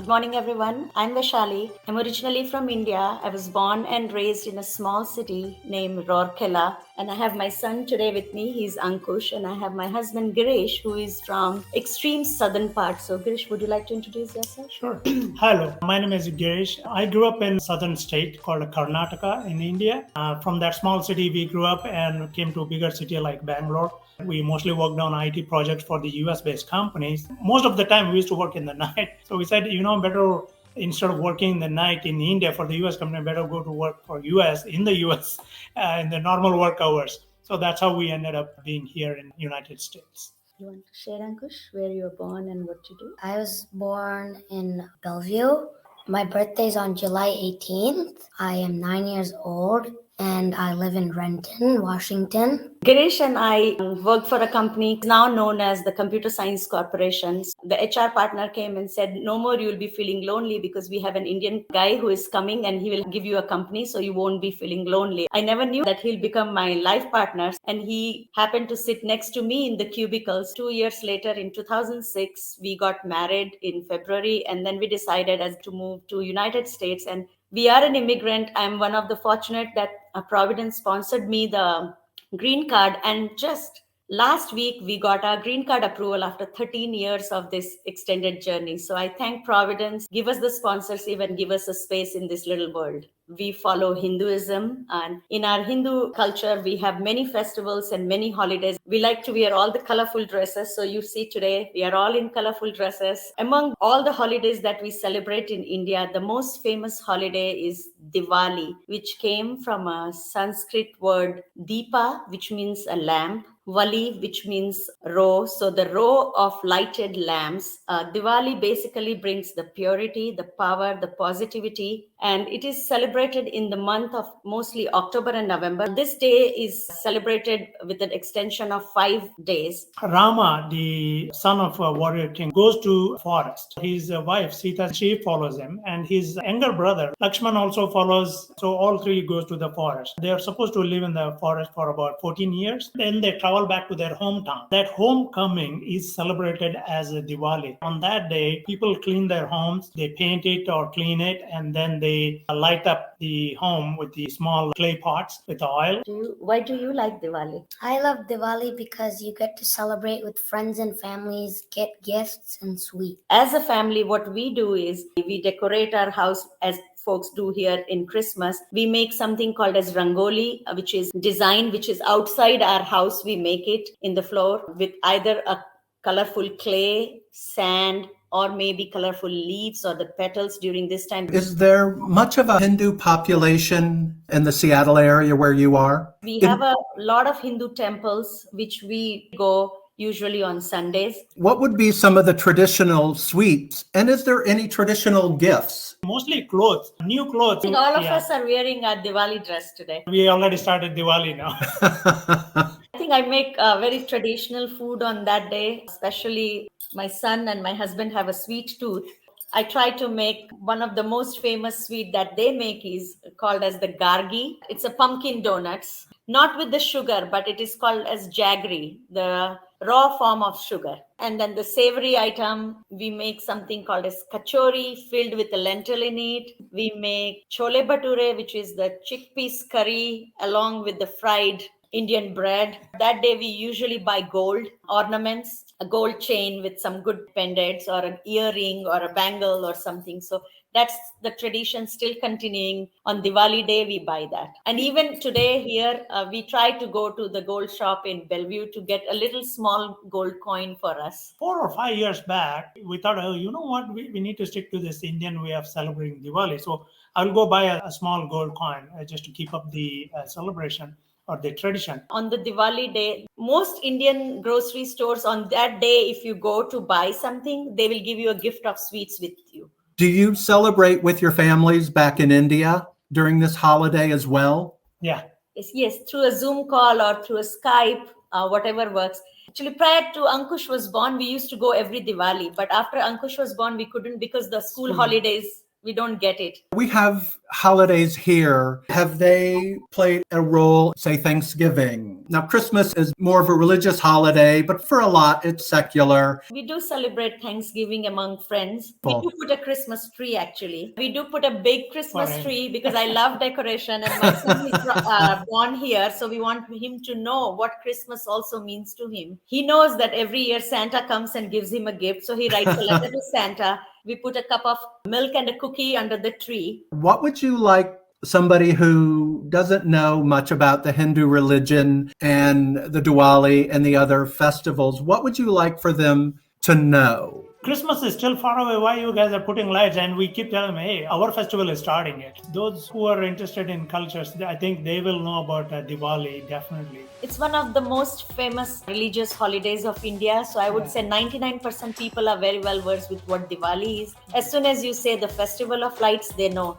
Good morning, everyone. I'm Vaishali. I'm originally from India. I was born and raised in a small city named Rourkela. And I have my son today with me. He's Ankush. And I have my husband Girish, who is from extreme southern part. So, Girish, would you like to introduce yourself? Sure. Hello, my name is Girish. I grew up in southern state called Karnataka in India. From that small city, we grew up and came to a bigger city like Bangalore. We mostly worked on IT projects for the US-based companies. Most of the time, we used to work in the night. So we said, better instead of working in the night in India for the US company, better go to work for US in the US in the normal work hours. So that's how we ended up being here in United States. You want to share, Ankush, where you were born and what you do? I was born in Bellevue. My birthday's on July 18th. I am 9 years old and I live in Renton, Washington. Girish and I work for a company now known as the Computer Science Corporation. The HR partner came and said, no more you'll be feeling lonely because we have an Indian guy who is coming and he will give you a company so you won't be feeling lonely. I never knew that he'll become my life partner, and he happened to sit next to me in the cubicles. 2 years later, in 2006, we got married in February, and then we decided as to move to United States. And we are an immigrant. I'm one of the fortunate that Providence sponsored me the green card, and just last week we got our green card approval after 13 years of this extended journey. So I thank Providence, give us the sponsorship and give us a space in this little world. We follow Hinduism, and in our Hindu culture we have many festivals and many holidays. We like to wear all the colorful dresses. So you see today we are all in colorful dresses. Among all the holidays that we celebrate in India, the most famous holiday is Diwali, which came from a Sanskrit word Deepa, which means a lamp, Wali, which means row. So the row of lighted lamps. Diwali basically brings the purity, the power, the positivity, and it is celebrated in the month of mostly October and November. This day is celebrated with an extension of 5 days. Rama, the son of a warrior king, goes to forest. His wife Sita, she follows him, and his younger brother Lakshman also follows. So all three goes to the forest. They are supposed to live in the forest for about 14 years. Then they travel back to their hometown. That homecoming is celebrated as a Diwali. On that day, people clean their homes, they paint it or clean it, and then they light up the home with the small clay pots with oil. Why do you like Diwali? I love Diwali because you get to celebrate with friends and families, get gifts and sweets. As a family, what we do is we decorate our house as folks do here in Christmas. We make something called as Rangoli, which is design, which is outside our house. We make it in the floor with either a colorful clay, sand, or maybe colorful leaves or the petals during this time. Is there much of a Hindu population in the Seattle area where you are? We have a lot of Hindu temples, which we go usually on Sundays. What would be some of the traditional sweets? And is there any traditional gifts? Mostly clothes, new clothes. I think all of us are wearing our Diwali dress today. We already started Diwali now. I think I make very traditional food on that day, especially my son and my husband have a sweet tooth. I try to make one of the most famous sweet that they make is called as the gargi. It's a pumpkin donuts, not with the sugar, but it is called as jaggery, the raw form of sugar. And then the savory item, we make something called as kachori filled with a lentil in it. We make chole bhature, which is the chickpeas curry along with the fried Indian bread. That day we usually buy gold ornaments, a gold chain with some good pendants or an earring or a bangle or something. So that's the tradition still continuing. On Diwali day, we buy that. And even today here, we try to go to the gold shop in Bellevue to get a little small gold coin for us. 4 or 5 years back, we thought, oh, you know what, we need to stick to this Indian way of celebrating Diwali. So I'll go buy a small gold coin just to keep up the celebration or the tradition. On the Diwali day, most Indian grocery stores on that day, if you go to buy something, they will give you a gift of sweets with you. Do you celebrate with your families back in India during this holiday as well? Yeah. Yes, through a Zoom call or through a Skype, whatever works. Actually, prior to Ankush was born, we used to go every Diwali. But after Ankush was born, we couldn't because the school holidays we don't get it. We have holidays here. Have they played a role, say Thanksgiving? Now, Christmas is more of a religious holiday, but for a lot, it's secular. We do celebrate Thanksgiving among friends. We Cool. do put a Christmas tree, actually. We do put a big Christmas Alright. tree because I love decoration and my son is born here. So we want him to know what Christmas also means to him. He knows that every year Santa comes and gives him a gift. So he writes a letter to Santa. We put a cup of milk and a cookie under the tree. What would you like somebody who doesn't know much about the Hindu religion and the Diwali and the other festivals, what would you like for them to know? Christmas is still far away. Why you guys are putting lights? And we keep telling them, hey, our festival is starting it. Those who are interested in cultures, I think they will know about Diwali, definitely. It's one of the most famous religious holidays of India. So I would say 99% people are very well versed with what Diwali is. As soon as you say the festival of lights, they know.